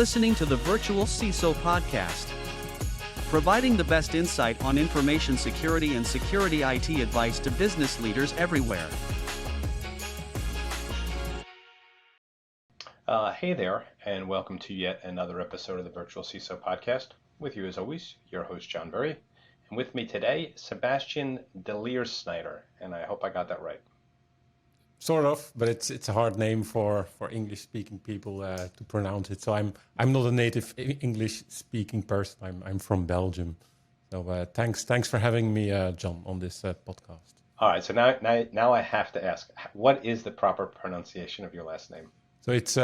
listening to the Virtual CISO podcast, providing the best insight on information security and security IT advice to business leaders everywhere. Hey there, and welcome to yet another episode of the Virtual CISO podcast. With you as always, your host, John Verry. And with me today, Sebastien Deleersnyder, and I hope I got that right. Sort of, but it's a hard name for English-speaking people to pronounce it. So I'm not a native English-speaking person. I'm from Belgium. So thanks for having me, John, on this podcast. All right, so now I have to ask, what is the proper pronunciation of your last name? So it's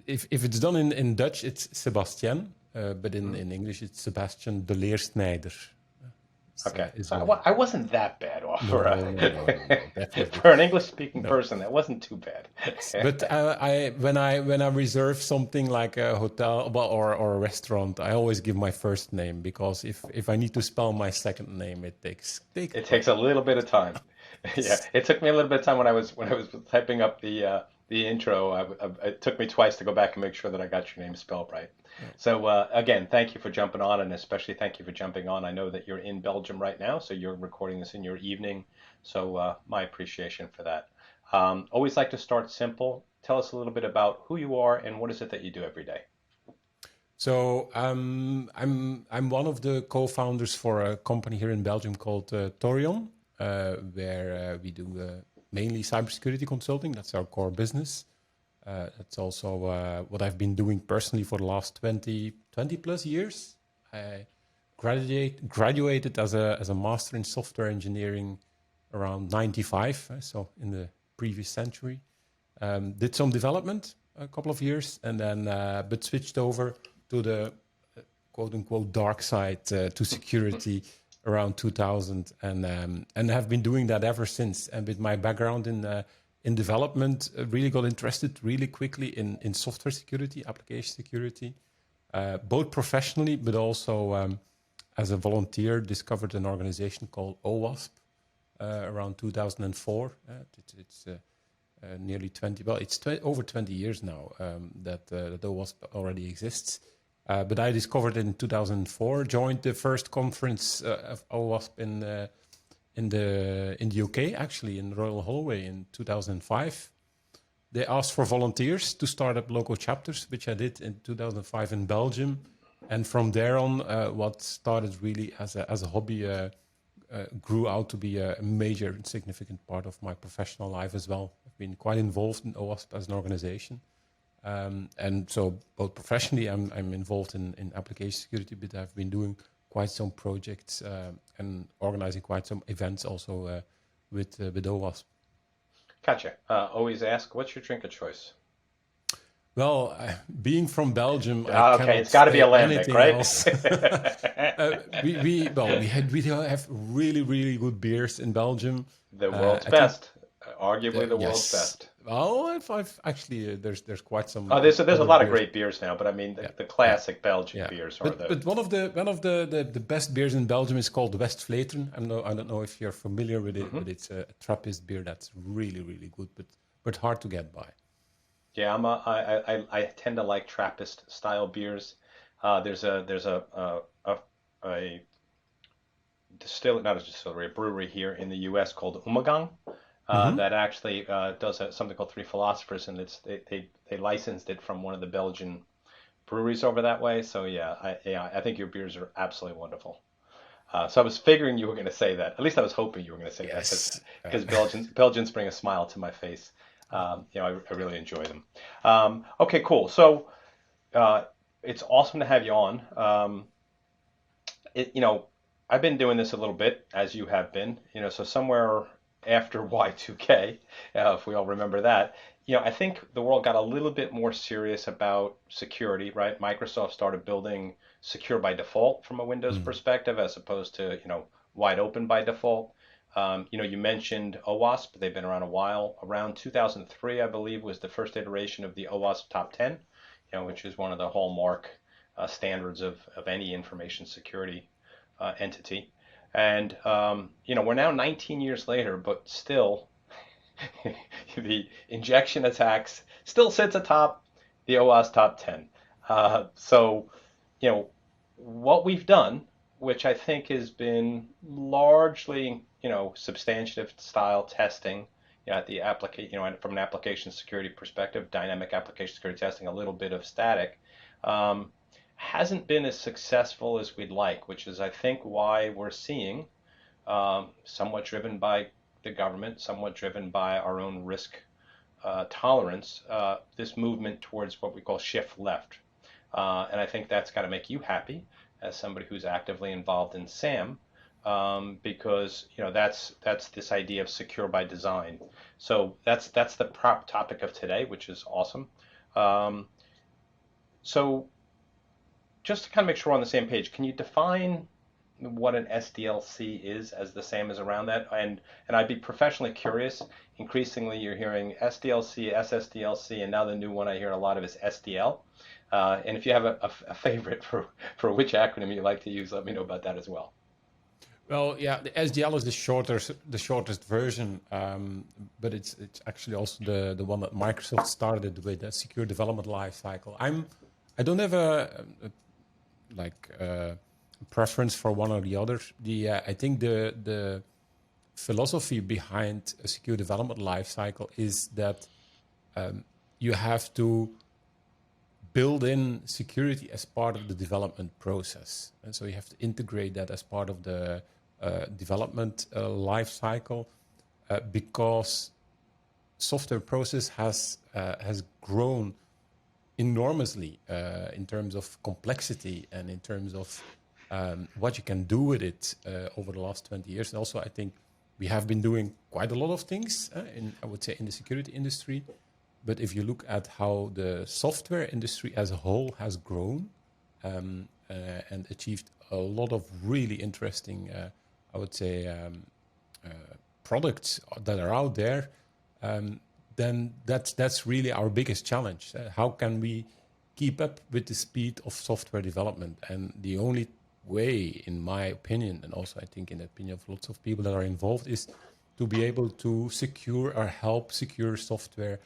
if it's done in Dutch, it's Sebastien, but in English it's Sebastien Deleersnyder. Okay, so I wasn't that bad off for definitely. for an English-speaking person. That wasn't too bad. But when I reserve something like a hotel or a restaurant, I always give my first name, because if I need to spell my second name, it takes a little bit of time. Yeah, it took me a little bit of time when I was typing up the intro. It took me twice to go back and make sure that I got your name spelled right. Yeah. So again, thank you for jumping on, and especially thank you for jumping on. I know that you're in Belgium right now, so you're recording this in your evening. So my appreciation for that. Always like to start simple. Tell us a little bit about who you are and what is it that you do every day. So I'm one of the co-founders for a company here in Belgium called Torion, where we do mainly cybersecurity consulting. That's our core business. That's also what I've been doing personally for the last 20 plus years. I graduated as a master in software engineering around 95, so in the previous century. Did some development a couple of years, and then but switched over to the quote unquote dark side to security around 2000, and have been doing that ever since. And with my background in development, really got interested really quickly in software security, application security, both professionally, but also as a volunteer, discovered an organization called OWASP around 2004. It's nearly 20, well, it's over 20 years now that OWASP already exists. But I discovered in 2004, joined the first conference of OWASP in the UK, actually in Royal Holloway in 2005. They asked for volunteers to start up local chapters, which I did in 2005 in Belgium. And from there on, what started really as a hobby grew out to be a major and significant part of my professional life as well. I've been quite involved in OWASP as an organization. And so both professionally, I'm involved in application security, but I've been doing quite some projects and organizing quite some events also with OWASP. Gotcha. Always ask, what's your drink of choice? Well, being from Belgium, okay, it's got to be a lambic, right? we have really, really good beers in Belgium. The world's best. Arguably the world's best. Oh, I've actually there's quite some. Oh, there's a lot of great beers now, but I mean the classic Belgian beers are But one of the best beers in Belgium is called West Vleteren. I don't know if you're familiar with it, but it's a Trappist beer that's really, really good, but hard to get by. Yeah, I tend to like Trappist style beers. There's a a brewery here in the U.S. called Umagang. That actually does something called Three Philosophers, and they licensed it from one of the Belgian breweries over that way. So I think your beers are absolutely wonderful. So I was figuring you were going to say that. At least I was hoping you were going to say that, because Belgians bring a smile to my face. I really enjoy them. Okay, cool. So it's awesome to have you on. I've been doing this a little bit, as you have been. So somewhere after Y2K, if we all remember that, I think the world got a little bit more serious about security, right? Microsoft started building secure by default from a Windows perspective, as opposed to, wide open by default. You mentioned OWASP. They've been around a while. Around 2003, I believe, was the first iteration of the OWASP Top 10, which is one of the hallmark standards of any information security entity. And, we're now 19 years later, but still the injection attacks still sits atop The OWASP top 10. So, you know, what we've done, which I think has been largely, substantive style testing, at the from an application security perspective, dynamic application security testing, a little bit of static, um, hasn't been as successful as we'd like, which is, I think, why we're seeing, somewhat driven by the government, somewhat driven by our own risk tolerance, this movement towards what we call shift left. And I think that's got to make you happy as somebody who's actively involved in SAMM, because that's this idea of secure by design. So that's the prop topic of today, which is awesome. Um, so just to kind of make sure we're on the same page, can you define what an SDLC is as the SAM is around that? And I'd be professionally curious. Increasingly, you're hearing SDLC, SSDLC, and now the new one I hear a lot of is SDL. And if you have a favorite for which acronym you like to use, let me know about that as well. Well, yeah, the SDL is the shortest version, but it's actually also the one that Microsoft started with, the Secure Development Lifecycle. I don't have a preference for one or the other. I think the philosophy behind a secure development lifecycle is that you have to build in security as part of the development process, and so you have to integrate that as part of the development lifecycle, because software process has grown enormously in terms of complexity and in terms of what you can do with it over the last 20 years. And also, I think we have been doing quite a lot of things I would say, in the security industry. But if you look at how the software industry as a whole has grown and achieved a lot of really interesting, I would say, products that are out there, then that's really our biggest challenge. How can we keep up with the speed of software development? And the only way, in my opinion, and also I think in the opinion of lots of people that are involved, is to be able to secure or help secure software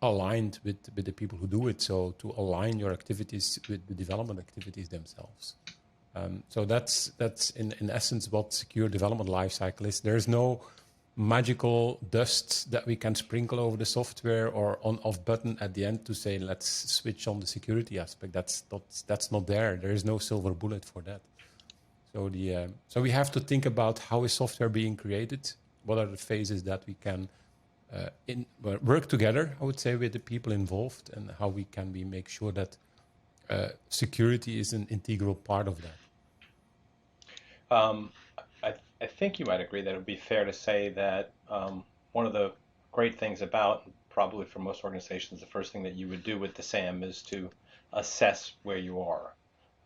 aligned with the people who do it. So to align your activities with the development activities themselves. So that's in essence what secure development lifecycle is. There's no magical dust that we can sprinkle over the software or on/off button at the end to say let's switch on the security aspect. That's not there. There is no silver bullet for that. So so we have to think about how is software being created. What are the phases that we can work together, I would say, with the people involved, and how we make sure that security is an integral part of that. I think you might agree that it would be fair to say that one of the great things about, probably for most organizations, the first thing that you would do with the SAM is to assess where you are.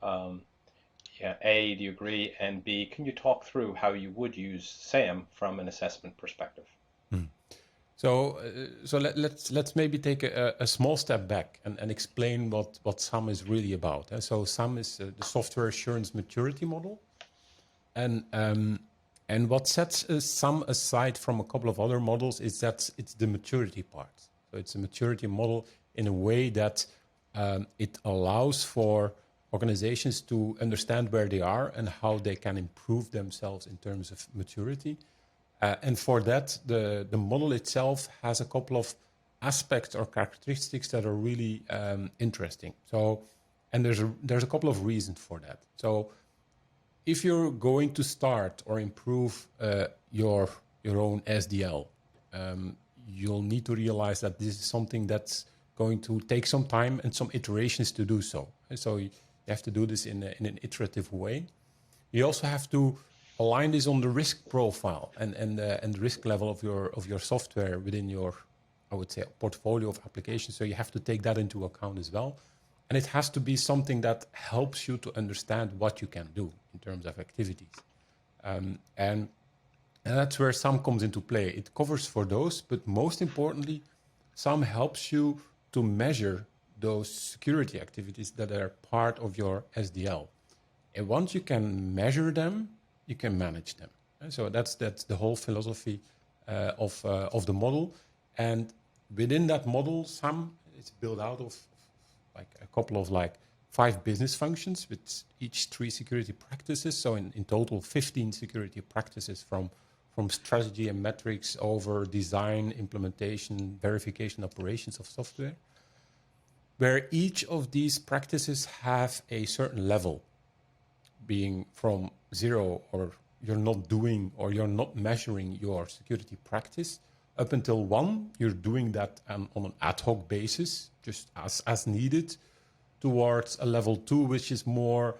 A, do you agree? And B, can you talk through how you would use SAM from an assessment perspective? So let's maybe take a small step back and explain what SAM is really about. So SAM is the Software Assurance Maturity Model. And what sets SAM aside from a couple of other models is that it's the maturity part. So it's a maturity model in a way that it allows for organizations to understand where they are and how they can improve themselves in terms of maturity. And for that, the model itself has a couple of aspects or characteristics that are really interesting. So, and there's a couple of reasons for that. So, if you're going to start or improve your own SDL, you'll need to realize that this is something that's going to take some time and some iterations to do so. And so you have to do this in an iterative way. You also have to align this on the risk profile and the risk level of your software within your, I would say, portfolio of applications. So you have to take that into account as well. And it has to be something that helps you to understand what you can do in terms of activities. And that's where SAM comes into play. It covers for those, but most importantly, SAM helps you to measure those security activities that are part of your SDL. And once you can measure them, you can manage them. And so that's the whole philosophy of the model. And within that model, SAM it's built out of like a couple of like 5 business functions with each 3 security practices. So in total, 15 security practices from strategy and metrics over design, implementation, verification, operations of software, where each of these practices have a certain level, being from 0 or you're not doing or you're not measuring your security practice, up until 1, you're doing that on an ad hoc basis, just as needed, towards a level 2, which is more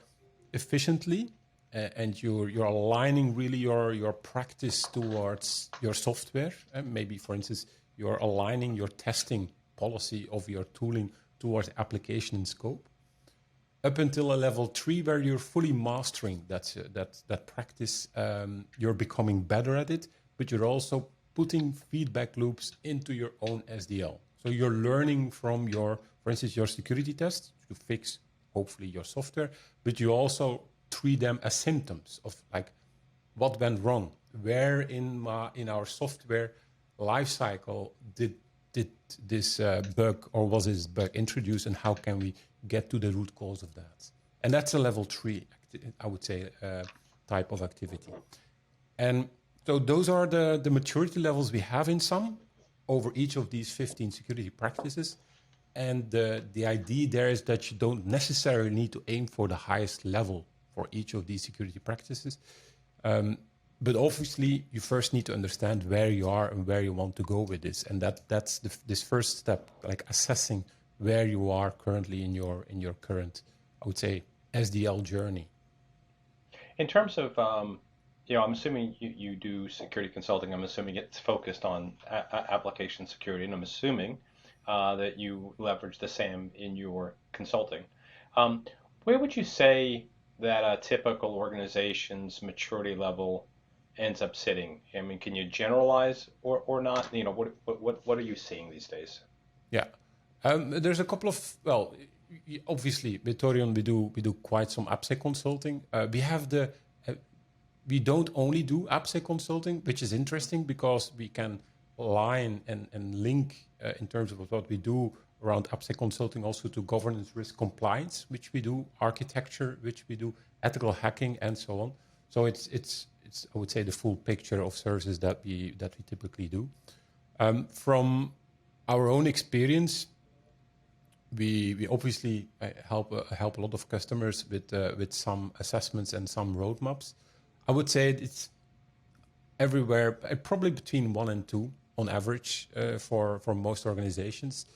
efficiently, and you're aligning really your practice towards your software. And maybe, for instance, you're aligning your testing policy of your tooling towards application and scope. Up until a level 3, where you're fully mastering that practice, you're becoming better at it, but you're also putting feedback loops into your own SDL. So you're learning from for instance, your security tests to fix, hopefully, your software, but you also treat them as symptoms of like what went wrong, where in our software lifecycle did this bug or was this bug introduced, and how can we get to the root cause of that? And that's a level 3, I would say, type of activity. And so those are the maturity levels we have in SAMM over each of these 15 security practices. And the idea there is that you don't necessarily need to aim for the highest level for each of these security practices. But obviously, you first need to understand where you are and where you want to go with this. And that's this first step, like assessing where you are currently in your current, I would say, SDL journey. In terms of, I'm assuming you do security consulting. I'm assuming it's focused on application security, and I'm assuming that you leverage the SAMM in your consulting. Where would you say that a typical organization's maturity level ends up sitting? I mean, can you generalize or not? What are you seeing these days? Yeah, there's a couple of, obviously with Torion we do quite some AppSec consulting. We don't only do AppSec consulting, which is interesting because we can align and link in terms of what we do around AppSec consulting also to governance, risk, compliance, which we do, architecture, which we do, ethical hacking, and so on. So it's I would say the full picture of services that we typically do. From our own experience, we obviously help a lot of customers with some assessments and some roadmaps. I would say it's everywhere, probably between 1 and 2 on average for most organizations.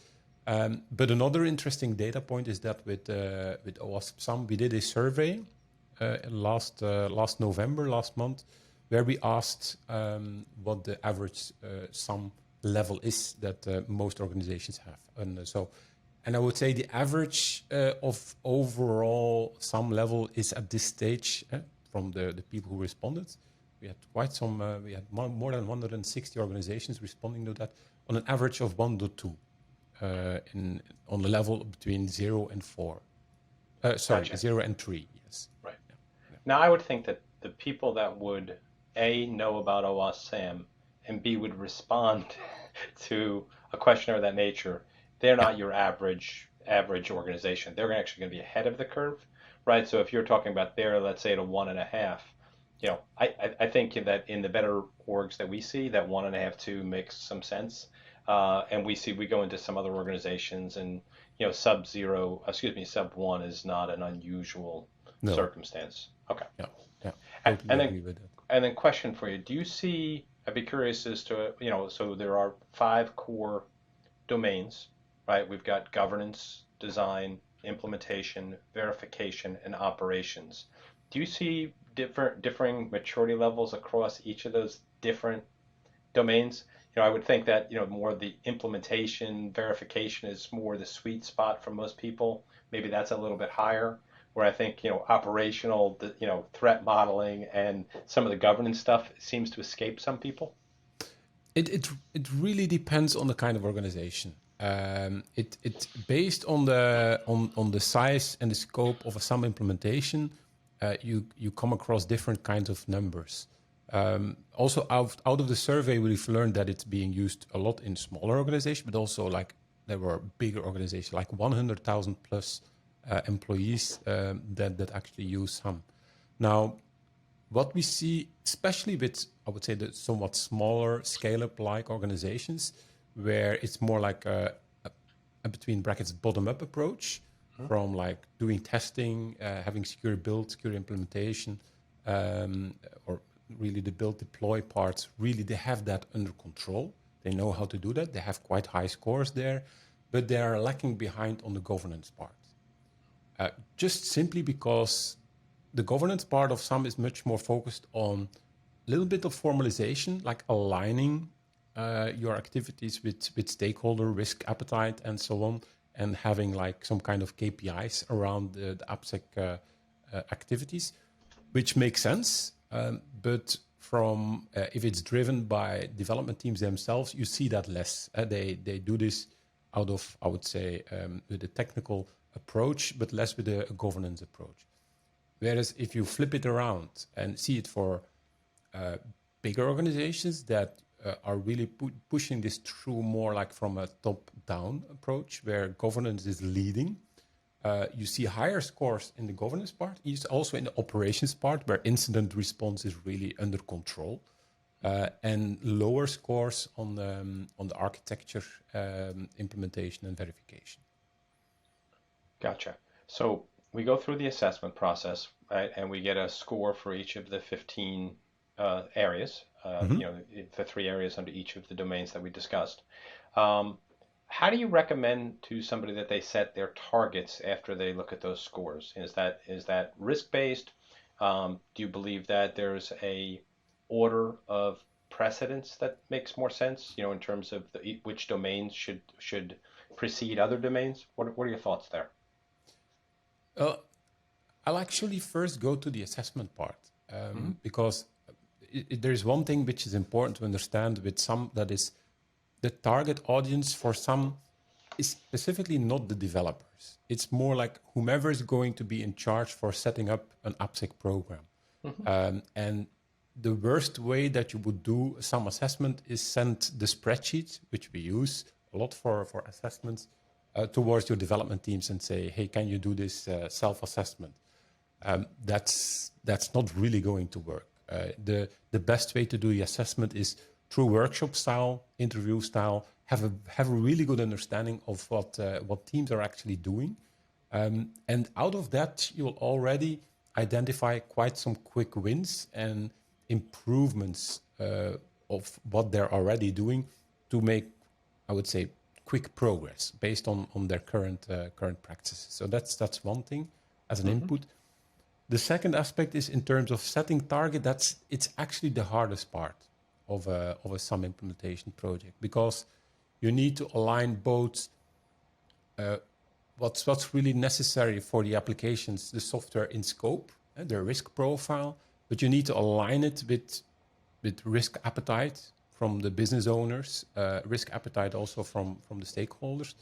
But another interesting data point is that with OWASP SAMM, we did a survey last November, last month, where we asked what the average SAMM level is that most organizations have. And I would say the average of overall SAMM level is at this stage, from the people who responded. We had quite some, we had more than 160 organizations responding to that, on an average of 1.2 on the level between 0 and 4. Gotcha. 0 and 3, yes. Right. Yeah. Now, I would think that the people that would, A, know about OWASP SAMM, and B, would respond to a questionnaire of that nature, they're not your average organization. They're actually going to be ahead of the curve, right? So if you're talking about there, let's say at a 1.5, I think that in the better orgs that we see, that 1.5, 2 makes some sense. And we go into some other organizations, and sub 1 is not an unusual circumstance. Okay. Yeah. Totally agree with that. And then question for you: do you see? I'd be curious as to so there are 5 core domains, right? We've got governance, design, implementation, verification, and operations. Do you see differing maturity levels across each of those different domains? I would think that more the implementation, verification is more the sweet spot for most people. Maybe that's a little bit higher. Where I think operational, threat modeling, and some of the governance stuff seems to escape some people. It really depends on the kind of organization. It's based on the size and the scope of some implementation. You come across different kinds of numbers. Also, out of the survey, we've learned that it's being used a lot in smaller organizations, but also like there were bigger organizations, like 100,000 plus employees that actually use SAMM. Now, what we see, especially with, I would say, the somewhat smaller scale-up like organizations, where it's more like a between brackets bottom-up approach, from like doing testing, having secure build, secure implementation, or really the build deploy parts, really they have that under control. They know how to do that. They have quite high scores there, but they are lacking behind on the governance part. Just simply because the governance part of SAMM is much more focused on a little bit of formalization, like aligning your activities with stakeholder risk appetite and so on, and having like some kind of KPIs around the AppSec activities, which makes sense. But from if it's driven by development teams themselves, you see that less. They do this out of, I would say, with a technical approach, but less with a governance approach. Whereas if you flip it around and see it for bigger organizations that are really pushing this through more like from a top-down approach, where governance is leading, you see higher scores in the governance part. You see also in the operations part, where incident response is really under control, and lower scores on the architecture, implementation, and verification. Gotcha. So we go through the assessment process, right, and we get a score for each of the 15 areas, the 3 areas under each of the domains that we discussed. How do you recommend to somebody that they set their targets after they look at those scores? Is that risk-based? Do you believe that there's a order of precedence that makes more sense, in terms of which domains should precede other domains? What are your thoughts there? I'll actually first go to the assessment part, because there's one thing which is important to understand with SAMM, that is the target audience for SAMM is specifically not the developers. It's more like whomever is going to be in charge for setting up an AppSec program. And the worst way that you would do a SAMM assessment is send the spreadsheet, which we use a lot for assessments, towards your development teams and say, hey, can you do this self-assessment? That's not really going to work. The best way to do the assessment is through workshop style, interview style, have a really good understanding of what teams are actually doing. And out of that, you'll already identify quite some quick wins and improvements of what they're already doing to make, I would say, quick progress based on their current practices. So that's one thing as an input. The second aspect is in terms of setting target. It's actually the hardest part of a SAMM implementation project, because you need to align both what's really necessary for the applications, the software in scope, and their risk profile, but you need to align it with risk appetite from the business owners, risk appetite also from the stakeholders,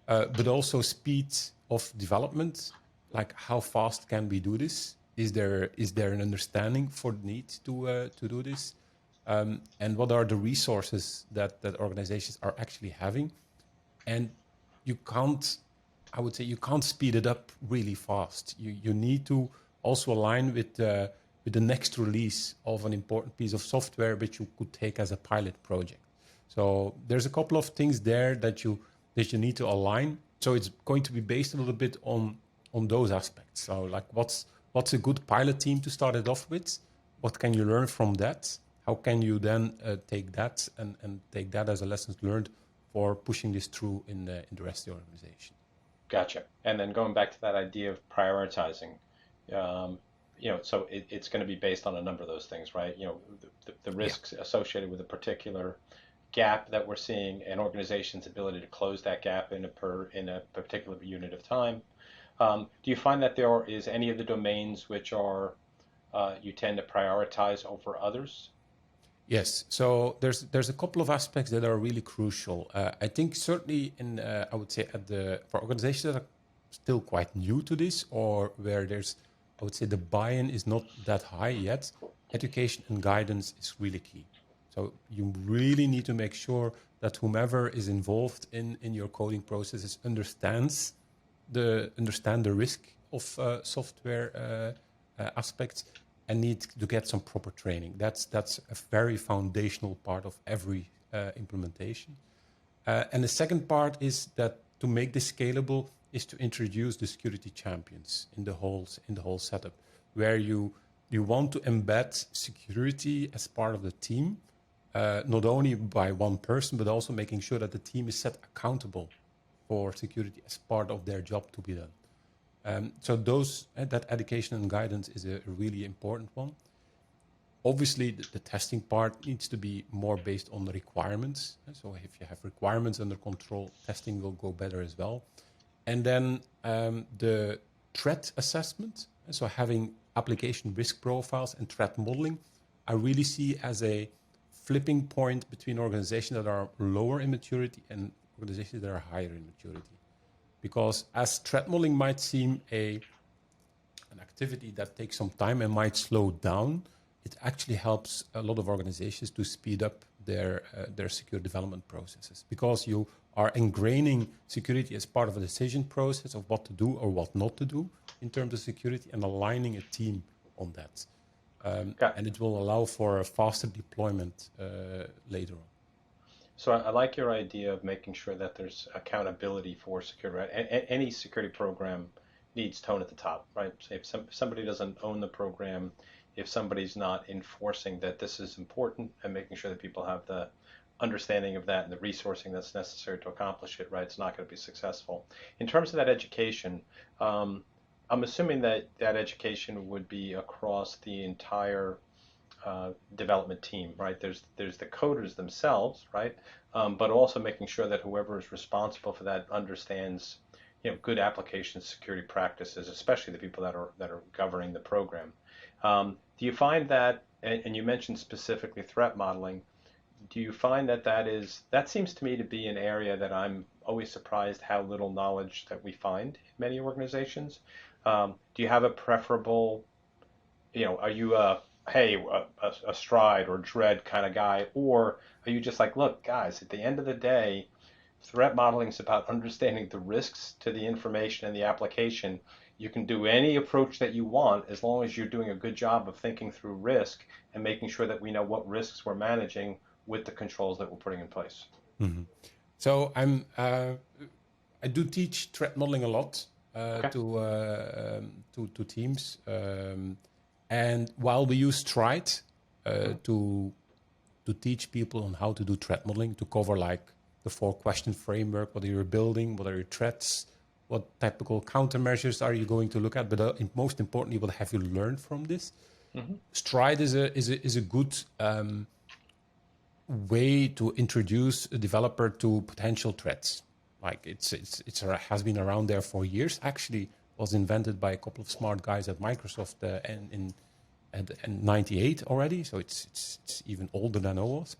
but also speed of development, like how fast can we do this? Is there an understanding for the need to do this? And what are the resources that organizations are actually having? And you can't speed it up really fast. You need to also align with the next release of an important piece of software which you could take as a pilot project. So there's a couple of things there that you need to align. So it's going to be based a little bit on those aspects. So like what's a good pilot team to start it off with? What can you learn from that? How can you then take that and take that as a lessons learned for pushing this through in the rest of the organization? Gotcha. And then going back to that idea of prioritizing, so it's going to be based on a number of those things, right? The risks associated with a particular gap that we're seeing, an organization's ability to close that gap in a particular unit of time. Do you find that there is any of the domains which are you tend to prioritize over others? Yes. So there's a couple of aspects that are really crucial. I think certainly I would say for organizations that are still quite new to this, or where I would say the buy-in is not that high yet, education and guidance is really key. So you really need to make sure that whomever is involved in your coding processes understand the risk of software aspects and need to get some proper training. That's a very foundational part of every implementation. And the second part is that to make this scalable is to introduce the security champions in the whole setup, where you want to embed security as part of the team, not only by one person, but also making sure that the team is set accountable for security as part of their job to be done. So that education and guidance is a really important one. Obviously, the testing part needs to be more based on the requirements. So if you have requirements under control, testing will go better as well. And then the threat assessment, so having application risk profiles and threat modeling, I really see as a flipping point between organizations that are lower in maturity and organizations that are higher in maturity. Because as threat modeling might seem an activity that takes some time and might slow down, it actually helps a lot of organizations to speed up their secure development processes, because you are ingraining security as part of a decision process of what to do or what not to do in terms of security, and aligning a team on that. And it will allow for a faster deployment later on. So I like your idea of making sure that there's accountability for security, right? Any security program needs tone at the top, right? So if somebody doesn't own the program, if somebody's not enforcing that this is important and making sure that people have the understanding of that and the resourcing that's necessary to accomplish it, right, it's not going to be successful. In terms of that education, I'm assuming that education would be across the entire development team, right? There's the coders themselves, right? But also making sure that whoever is responsible for that understands, good application security practices, especially the people that are governing the program. Do you find that, and you mentioned specifically threat modeling, do you find that seems to me to be an area that I'm always surprised how little knowledge that we find in many organizations? Do you have a preferable, are you a stride or dread kind of guy, or are you just like, look, guys, at the end of the day, threat modeling is about understanding the risks to the information and the application. You can do any approach that you want as long as you're doing a good job of thinking through risk and making sure that we know what risks we're managing with the controls that we're putting in place. Mm-hmm. So I do teach threat modeling a lot to teams, and while we use Stride to teach people on how to do threat modeling, to cover like the 4-question framework, what are you building, what are your threats, what typical countermeasures are you going to look at, but most importantly, what have you learned from this? Mm-hmm. Stride is a good way to introduce a developer to potential threats. Like it has been around there for years. Actually, was invented by a couple of smart guys at Microsoft in 98 already. So it's even older than OWASP.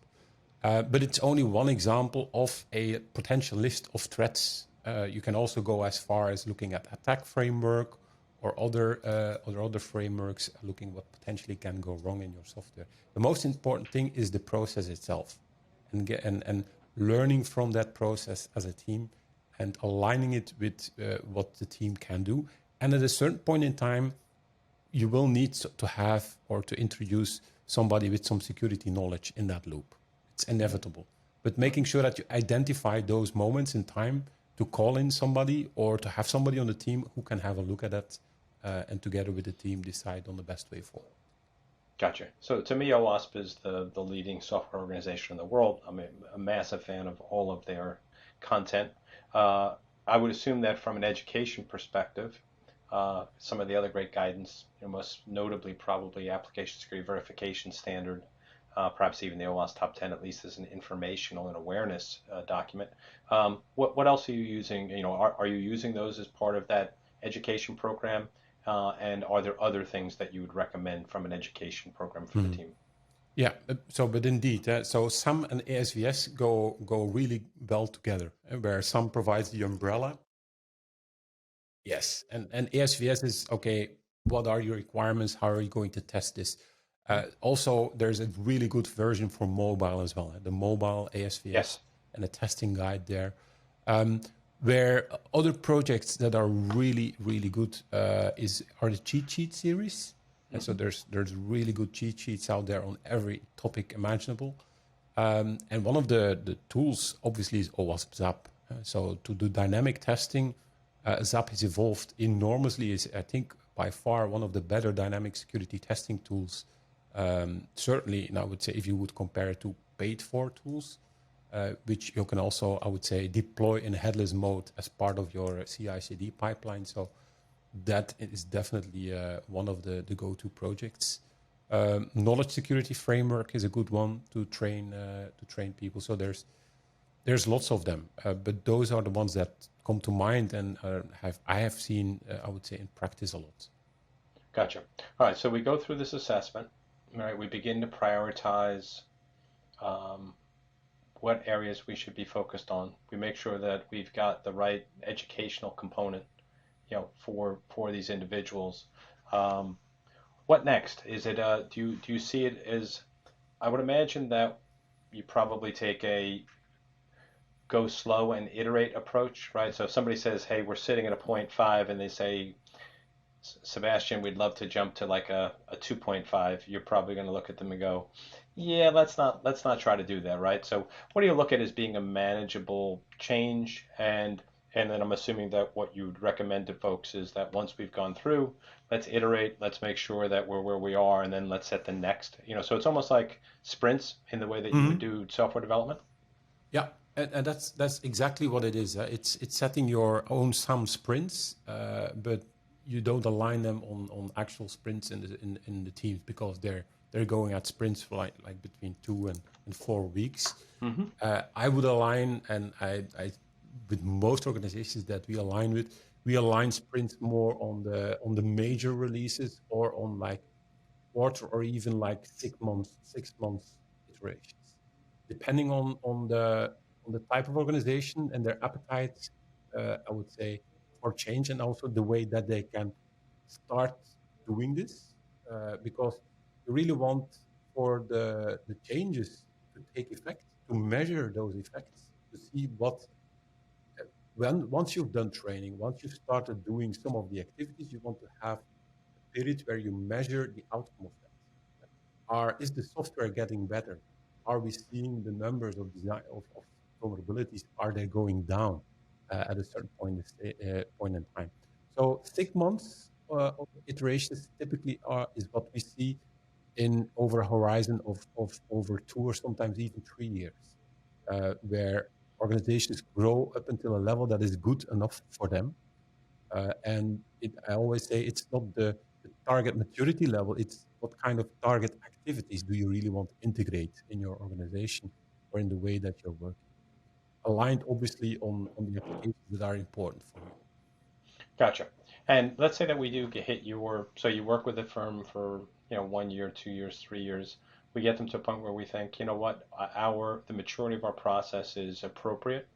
But it's only one example of a potential list of threats. You can also go as far as looking at attack framework or other frameworks, looking what potentially can go wrong in your software. The most important thing is the process itself, and learning from that process as a team and aligning it with what the team can do. And at a certain point in time, you will need to have or to introduce somebody with some security knowledge in that loop. It's inevitable. But making sure that you identify those moments in time to call in somebody or to have somebody on the team who can have a look at that and together with the team decide on the best way forward. Gotcha. So to me, OWASP is the leading software organization in the world. I'm a massive fan of all of their content. I would assume that from an education perspective, some of the other great guidance, most notably probably application security verification standard, perhaps even the OWASP top 10 at least as an informational and awareness document. What else are you using? Are you using those as part of that education program? And are there other things that you would recommend from an education program for the team? Yeah, but indeed, so SAMM and ASVS go really well together, where SAMM provides the umbrella. Yes, and ASVS is, okay, what are your requirements? How are you going to test this? Also, there's a really good version for mobile as well, the mobile ASVS Yes. and a testing guide there. Where other projects that are really, really good are the cheat sheet series. And so there's really good cheat sheets out there on every topic imaginable. And one of the tools, obviously, is OWASP ZAP. So to do dynamic testing, ZAP has evolved enormously. Is, I think, by far one of the better dynamic security testing tools. Certainly, and I would say if you would compare it to paid-for tools, which you can also, I would say, deploy in headless mode as part of your CI/CD pipeline. So that is definitely one of the go-to projects. Knowledge security framework is a good one to train people. So there's lots of them, but those are the ones that come to mind and I have seen, I would say, in practice a lot. Gotcha. All right, so we go through this assessment, right? We begin to prioritize what areas we should be focused on. We make sure that we've got the right educational component, for these individuals. What next? Is it do you see it as, I would imagine that you probably take a go slow and iterate approach, right? So if somebody says, hey, we're sitting at a 0.5 and they say, Sebastian, we'd love to jump to like a 2.5, you're probably going to look at them and go, yeah, let's not try to do that, right? So what do you look at as being a manageable change? And then I'm assuming that what you'd recommend to folks is that once we've gone through, let's iterate, let's make sure that we're where we are, and then let's set the next. So it's almost like sprints in the way that you would do software development. Yeah, and that's exactly what it is. It's setting your own SAMM sprints, but you don't align them on actual sprints in the teams because they're going at sprints for like between 2 and 4 weeks. I would align, and I with most organizations that we align with, we align sprints more on the major releases or on like quarter or even like 6 months iterations, depending on the type of organization and their appetite. I would say for change and also the way that they can start doing this, because you really want for the changes to take effect, to measure those effects, to see what once you've done training, once you've started doing some of the activities, you want to have a period where you measure the outcome of that. Is the software getting better? Are we seeing the numbers of design of vulnerabilities? Are they going down at a certain point in time? So 6 months of iterations typically is what we see in over a horizon of over 2 or sometimes even 3 years, where organizations grow up until a level that is good enough for them. And I always say it's not the target maturity level, it's what kind of target activities do you really want to integrate in your organization or in the way that you're working. Aligned, obviously, on the applications that are important for you. Gotcha. And let's say that we do hit so you work with a firm for 1 year, 2 years, 3 years. We get them to a point where we think, you know what, the maturity of our process is appropriate,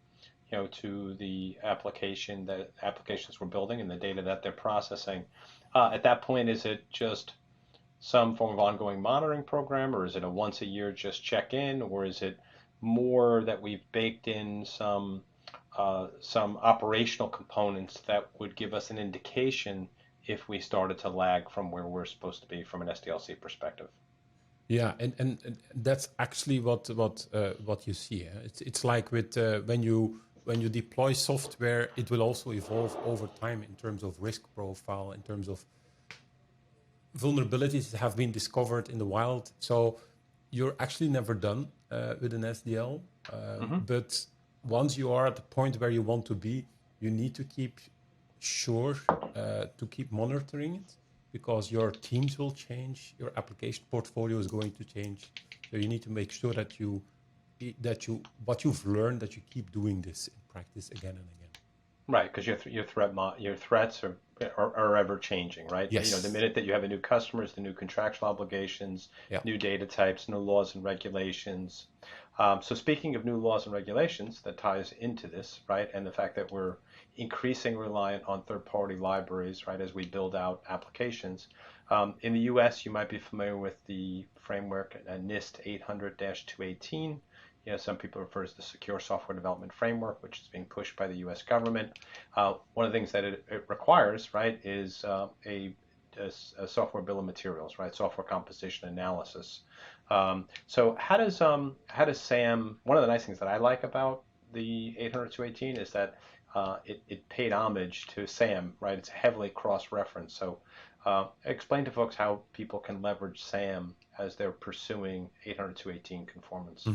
to the applications we're building and the data that they're processing. At that point, is it just some form of ongoing monitoring program, or is it a once a year just check in, or is it more that we've baked in some operational components that would give us an indication if we started to lag from where we're supposed to be from an SDLC perspective? Yeah, and that's actually what you see. It's like with when you deploy software, it will also evolve over time in terms of risk profile, in terms of vulnerabilities that have been discovered in the wild. So you're actually never done with an SDL, but once you are at the point where you want to be, you need to keep sure to keep monitoring it, because your teams will change, your application portfolio is going to change. So you need to make sure that what you've learned, that you keep doing this in practice again and again. Right, because your threats are ever changing, right? Yes. The minute that you have a new customer, the new contractual obligations, new data types, new laws and regulations. So speaking of new laws and regulations, that ties into this, right? And the fact that we're increasing reliant on third-party libraries, right, as we build out applications. In the US, you might be familiar with the framework NIST 800-218. You know, some people refer to the Secure Software Development Framework, which is being pushed by the US government. One of the things that it requires, right, is a software bill of materials, right? Software composition analysis. So how does SAMM? One of the nice things that I like about the 800-218 is that it paid homage to SAMM, right? It's heavily cross-referenced. So explain to folks how people can leverage SAMM as they're pursuing 800-218 conformance.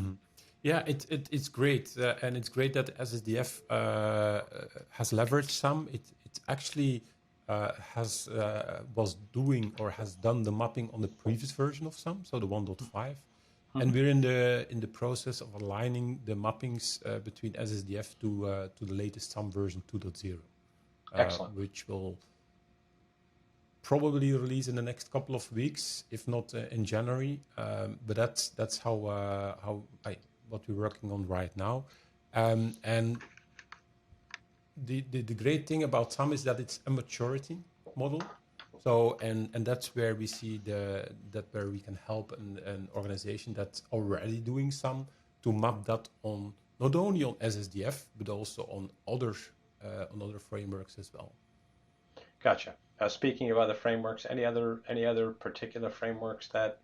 Yeah, it's great, and it's great that SSDF has leveraged some. It actually was doing or has done the mapping on the previous version of SAM, so the 1.5, and we're in the process of aligning the mappings between SSDF to the latest SAM version 2.0, Excellent. which will probably release in the next couple of weeks, if not in January. But that's what we're working on right now. And the great thing about SAM is that it's a maturity model. So and that's where we see where we can help an organization that's already doing SAM to map that on not only on SSDF but also on other frameworks as well. Gotcha. Speaking of other frameworks, any other particular frameworks that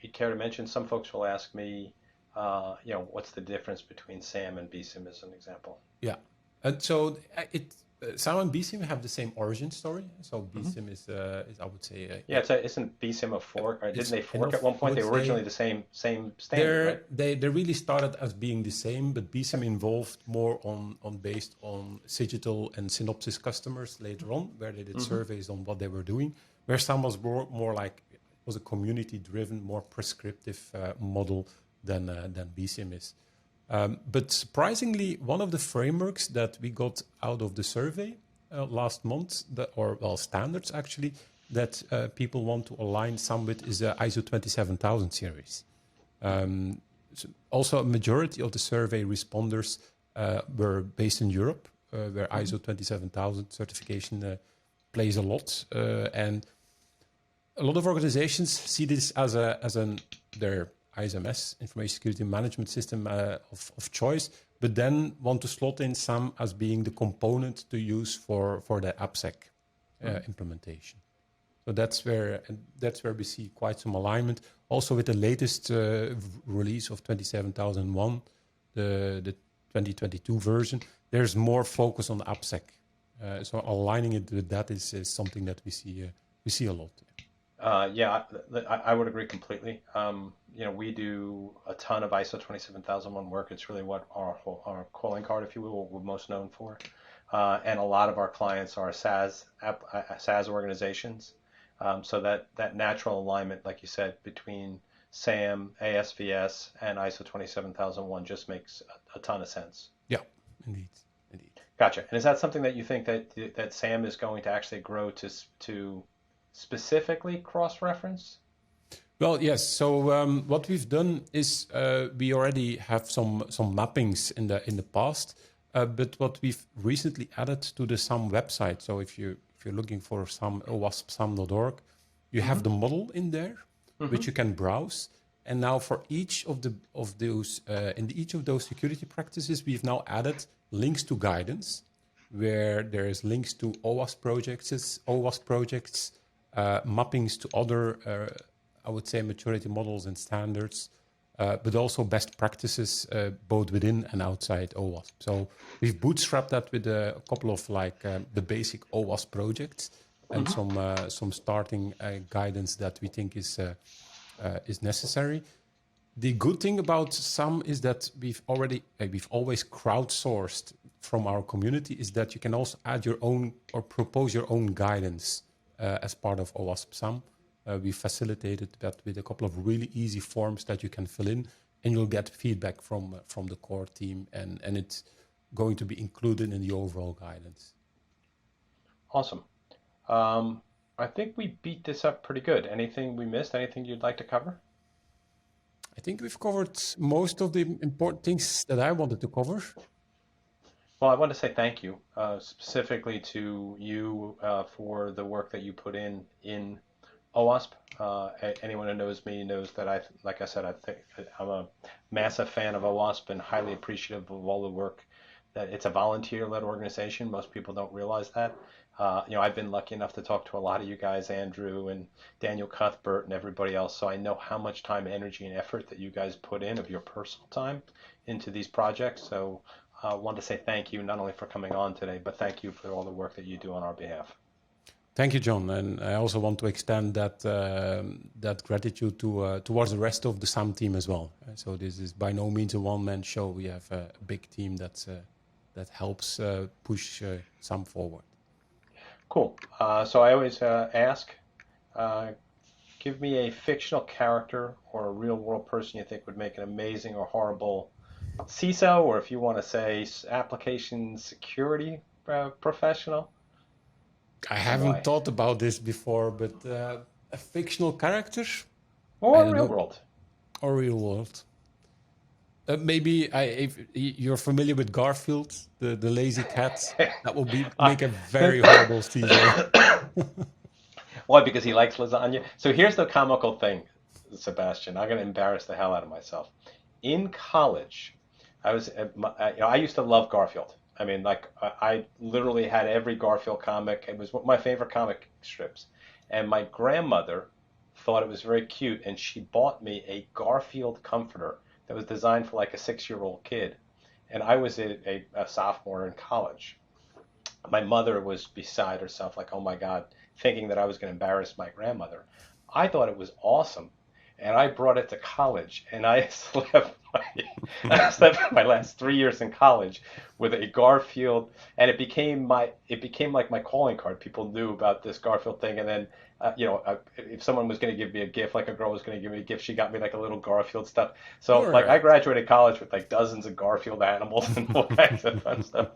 you'd care to mention? Some folks will ask me, what's the difference between SAM and BSIM as an example? Yeah, and so SAM and BSIM have the same origin story. So BSIM is I would say isn't BSIM a fork? Or didn't they fork at one point? They were originally the same standard, right? They really started as being the same, but BSIM involved more based on Cigital and Synopsys customers later on, where they did surveys on what they were doing. Where SAM was more like it was a community-driven, more prescriptive model than BSIM is. But surprisingly, one of the frameworks that we got out of the survey last month, standards actually, that people want to align SAM with is the ISO 27000 series. So also, a majority of the survey responders were based in Europe, where ISO 27000 certification plays a lot. And a lot of organizations see this as their ISMS, Information Security Management System of choice, but then want to slot in SAM as being the component to use for the AppSec implementation. So that's where we see quite some alignment. Also with the latest release of 27001, the 2022 version, there's more focus on AppSec. So aligning it with that is something that we see a lot. I would agree completely. We do a ton of ISO 27001 work. It's really what our calling card, if you will, what we're most known for. And a lot of our clients are SaaS organizations. So that natural alignment, like you said, between SAM, ASVS, and ISO 27001 just makes a ton of sense. Yeah, indeed. Gotcha. And is that something that you think that SAM is going to actually grow to specifically cross-reference? Well, yes. So what we've done is we already have some mappings in the past, but what we've recently added to the SAM website. So if you're looking for SAM, OWASPSAMM.org, you have the model in there, which you can browse. And now for each of those security practices, we've now added links to guidance, where there is links to OWASP projects, mappings to other, I would say, maturity models and standards, but also best practices both within and outside OWASP. So we've bootstrapped that with a couple of the basic OWASP projects and some starting guidance that we think is necessary. The good thing about SAM is that we've always crowdsourced from our community, is that you can also add your own or propose your own guidance as part of OWASP SAM. We facilitated that with a couple of really easy forms that you can fill in, and you'll get feedback from the core team, and it's going to be included in the overall guidance. Awesome. I think we beat this up pretty good. Anything we missed? Anything you'd like to cover? I think we've covered most of the important things that I wanted to cover. Well, I want to say thank you specifically to you for the work that you put in OWASP. Anyone who knows me knows that like I said, I think I'm a massive fan of OWASP and highly appreciative of all the work that it's a volunteer-led organization. Most people don't realize that. I've been lucky enough to talk to a lot of you guys, Andrew and Daniel Cuthbert and everybody else. So I know how much time, energy, and effort that you guys put in of your personal time into these projects. So I want to say thank you not only for coming on today, but thank you for all the work that you do on our behalf. Thank you, John. And I also want to extend that gratitude towards the rest of the SAMM team as well. So this is by no means a one-man show. We have a big team that helps push SAMM forward. Cool. So I always ask, give me a fictional character or a real-world person you think would make an amazing or horrible CISO, or if you want to say application security professional. I haven't thought about this before, but a fictional character? Or real world. Or real world. Maybe if you're familiar with Garfield, the lazy cat, that will make a very horrible CISO. Why? Because he likes lasagna? So here's the comical thing, Sebastian. I'm going to embarrass the hell out of myself. In college, I used to love Garfield. I mean, like, I literally had every Garfield comic. It was one of my favorite comic strips. And my grandmother thought it was very cute, and she bought me a Garfield comforter that was designed for like a 6-year-old kid. And I was a sophomore in college. My mother was beside herself, like, oh my God, thinking that I was going to embarrass my grandmother. I thought it was awesome. And I brought it to college, and I slept my last 3 years in college with a Garfield, and it became like my calling card. People knew about this Garfield thing, and then if someone was going to give me a gift, like a girl was going to give me a gift, she got me like a little Garfield stuff. So like I graduated college with like dozens of Garfield animals and all kinds of fun stuff.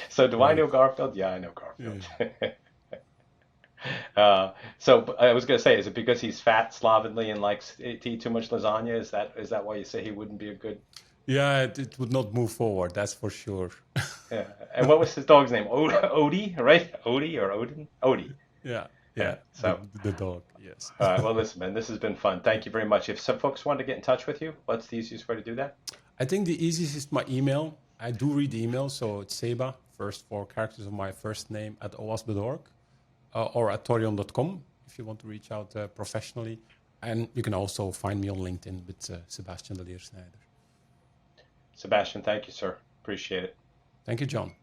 So do I know Garfield? Yeah, I know Garfield. Yeah. So I was going to say, is it because he's fat, slovenly, and likes to eat too much lasagna? Is that why you say he wouldn't be a good? Yeah, it would not move forward. That's for sure. Yeah. And what was his dog's name? Odie, right? Odie or Odin? Odie. Yeah. So the dog. Yes. All right. Well, listen, man, this has been fun. Thank you very much. If some folks want to get in touch with you, what's the easiest way to do that? I think the easiest is my email. I do read the email, so it's Seba, first 4 characters of my first name at owasp.org. Or at torion.com if you want to reach out professionally. And you can also find me on LinkedIn with Sebastien Deleersnyder. Sebastian, thank you, sir. Appreciate it. Thank you, John.